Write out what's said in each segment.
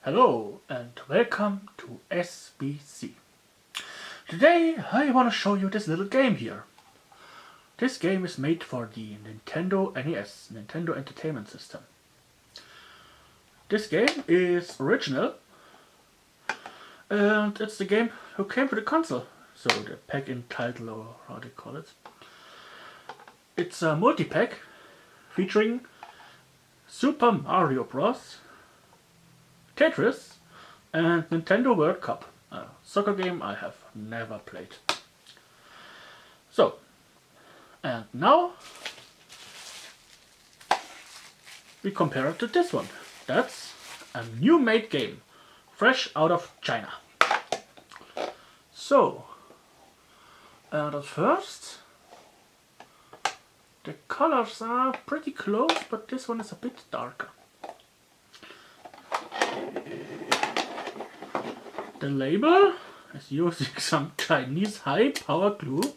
Hello and welcome to SBC. Today I want to show you this little game here. This game is made for the Nintendo NES, Nintendo Entertainment System. This game is original and it's the game who came with the console, so the pack-in title or how they call it. It's a multi-pack featuring Super Mario Bros, Tetris and Nintendo World Cup, a soccer game I have never played. So, and now we compare it to this one. That's a new made game, fresh out of China. So, and at first the colors are pretty close, but this one is a bit darker. The label is using some Chinese high power glue.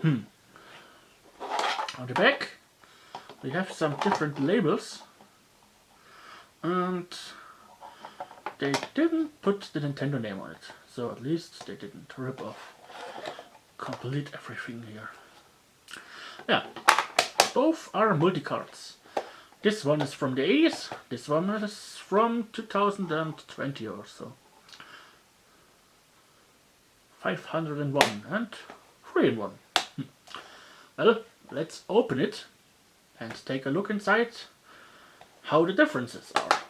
On the back we have some different labels and they didn't put the Nintendo name on it, so at least they didn't rip off complete everything here. Yeah, both are multi-cards. This one is from the 80s, this one is from 2020 or so. 501 and 3 in 1. Well, let's open it and take a look inside how the differences are.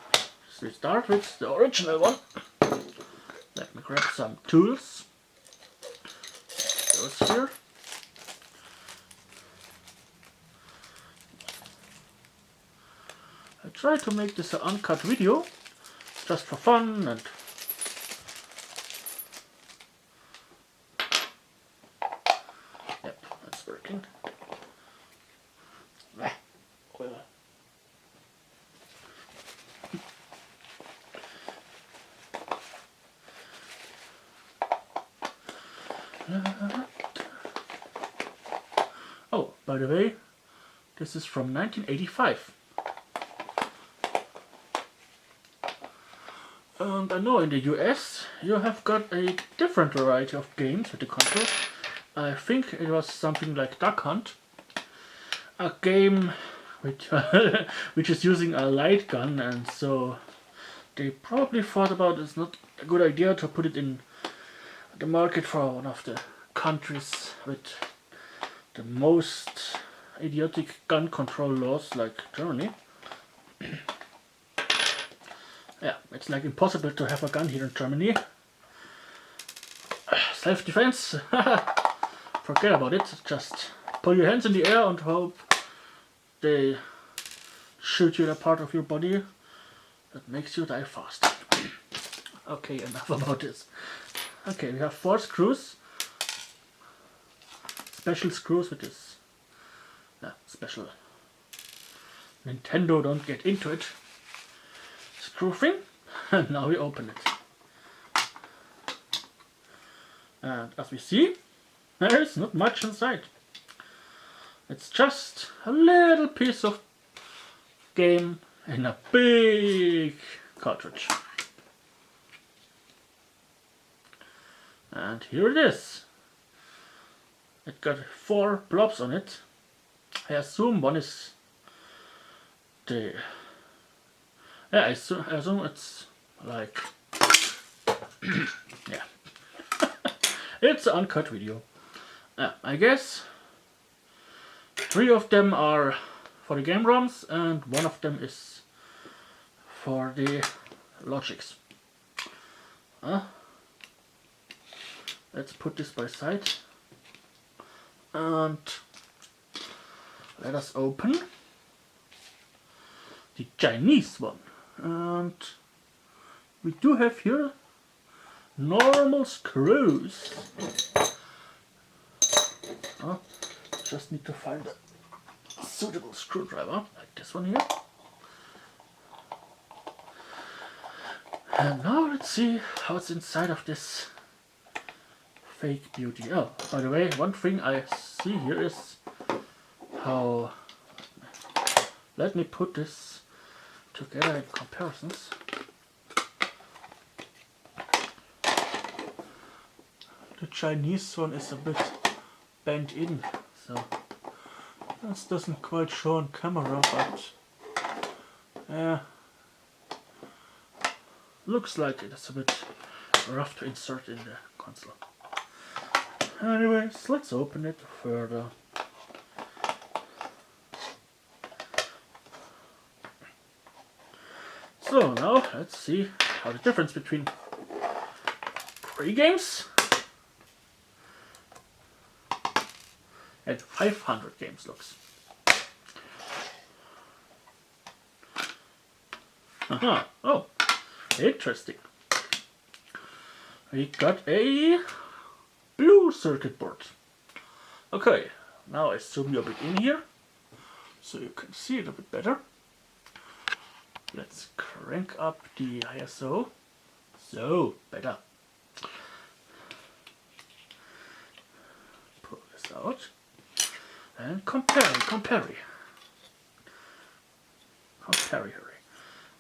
So we start with the original one. Let me grab some tools. Those here. I try to make this an uncut video, just for fun and yep, that's working. Oh, by the way, this is from 1985. And I know in the US you have got a different variety of games with the console. I think it was something like Duck Hunt, a game which, which is using a light gun, and so they probably thought about it's not a good idea to put it in the market for one of the countries with the most idiotic gun control laws like Germany. Yeah, it's like impossible to have a gun here in Germany. Self-defense, forget about it. Just pull your hands in the air and hope they shoot you in a part of your body that makes you die fast. Okay, enough about this. Okay, we have 4 screws. Special screws with this special Nintendo don't get into it screw thing. And now we open it. And as we see, there is not much inside. It's just a little piece of game in a big cartridge. And here it is. It got 4 blobs on it. I assume one is the... Yeah, I assume it's like... yeah. It's an uncut video. I guess 3 of them are for the game ROMs and 1 of them is for the logics. Let's put this by side and let us open the Chinese one. And we do have here normal screws. Just need to find a suitable screwdriver, like this one here. And now let's see how it's inside of this fake beauty. Oh, by the way, one thing I see here is how Let me put this together in comparisons. The Chinese one is a bit bent in, so this doesn't quite show on camera, but looks like it is a bit rough to insert in the console. Anyways, let's open it further. So now let's see how the difference between 3 games and 500 games looks. Aha, oh, interesting. We got a blue circuit board. Okay, now I zoom you a bit in here so you can see it a bit better. Let's crank up the ISO. So, better. Pull this out and compare.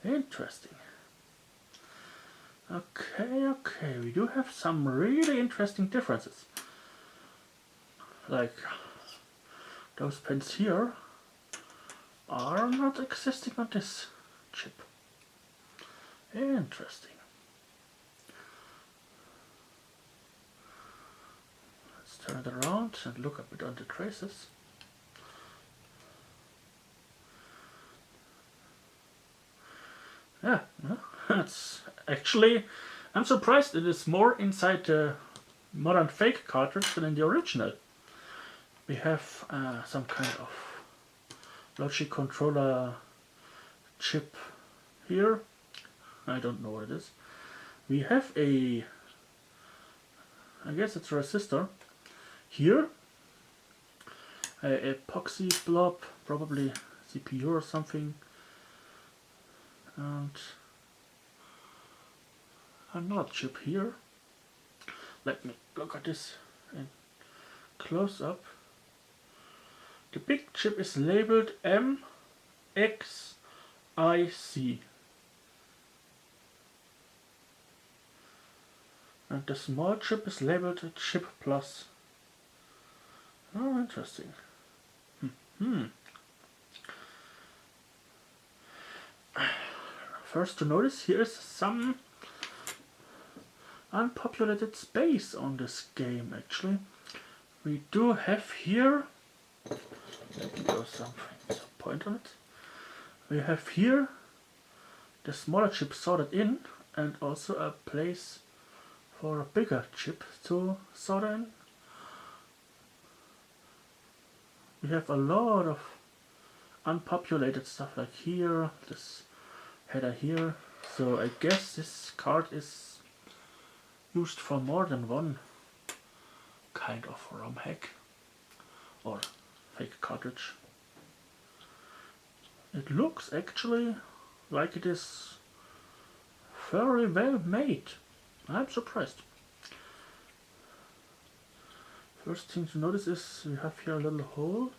Interesting. Okay, we do have some really interesting differences. Like, those pins here are not existing on this chip. Interesting. Let's turn it around and look a bit on the traces. Yeah, that's actually, I'm surprised it is more inside the modern fake cartridge than in the original. We have some kind of logic controller chip here. I don't know what it is. We have I guess it's a resistor here. A epoxy blob, probably CPU or something. And another chip here. Let me look at this in close up. The big chip is labeled MXIC. And the small chip is labeled Chip Plus. Oh, interesting. First to notice, here is some unpopulated space on this game actually. We do have here, let me go some point on it. We have here the smaller chip soldered in and also a place for a bigger chip to solder in. We have a lot of unpopulated stuff like here, this header here, so I guess this card is used for more than one kind of ROM hack or fake cartridge. It looks actually like it is very well made. I'm surprised. First thing to notice is we have here a little hole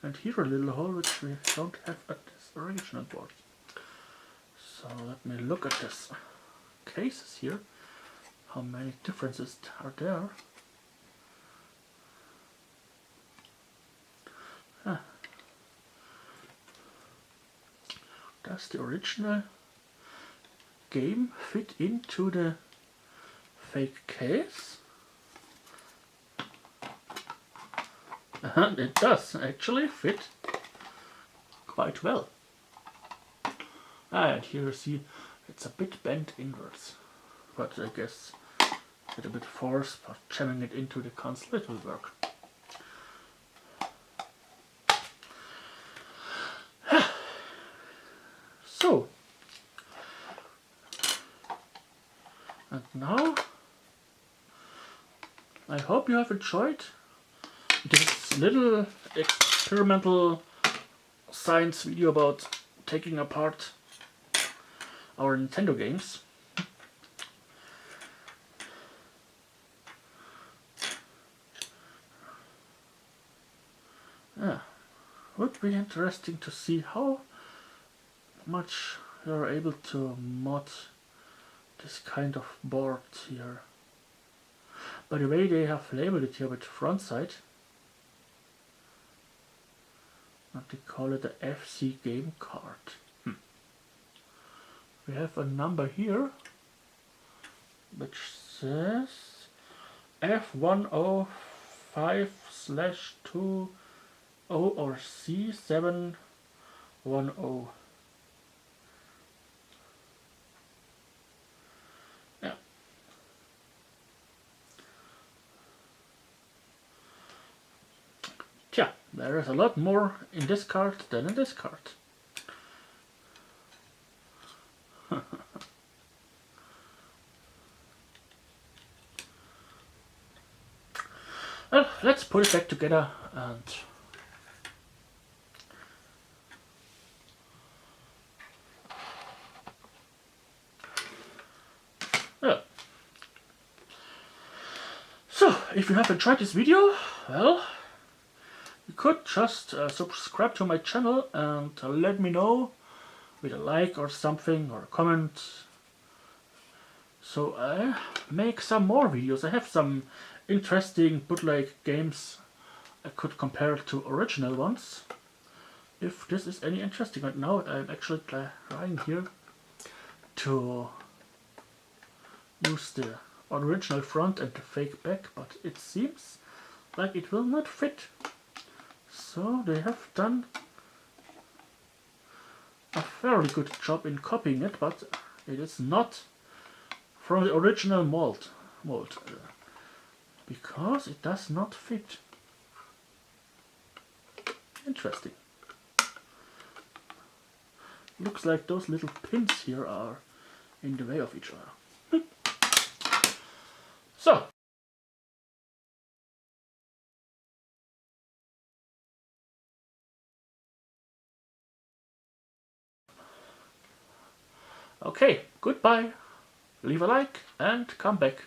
and here a little hole which we don't have at this original board. So let me look at this cases here, how many differences are there. Does the original game fit into the fake case? And it does actually fit quite well. And here you see it's a bit bent inwards, but I guess with a bit of force, but jamming it into the console it will work. So, and now I hope you have enjoyed this little experimental science video about taking apart our Nintendo games. Yeah, would be interesting to see how much you're able to mod this kind of board here. By the way, they have labeled it here with front side. And they call it the FC game card. We have a number here which says F105/20 or C710. Yeah. Tja, there is a lot more in this card than in this card. Well, let's put it back together and yeah. So, if you have enjoyed this video, well, you could just subscribe to my channel and let me know with a like or something or a comment. So I make some more videos. I have some interesting bootleg games I could compare to original ones. If this is any interesting right now, I'm actually trying here to use the original front and the fake back, but it seems like it will not fit. So they have done a fairly good job in copying it, but it is not from the original mold because it does not fit. Interesting. Looks like those little pins here are in the way of each other. So. Okay, goodbye. Leave a like and come back.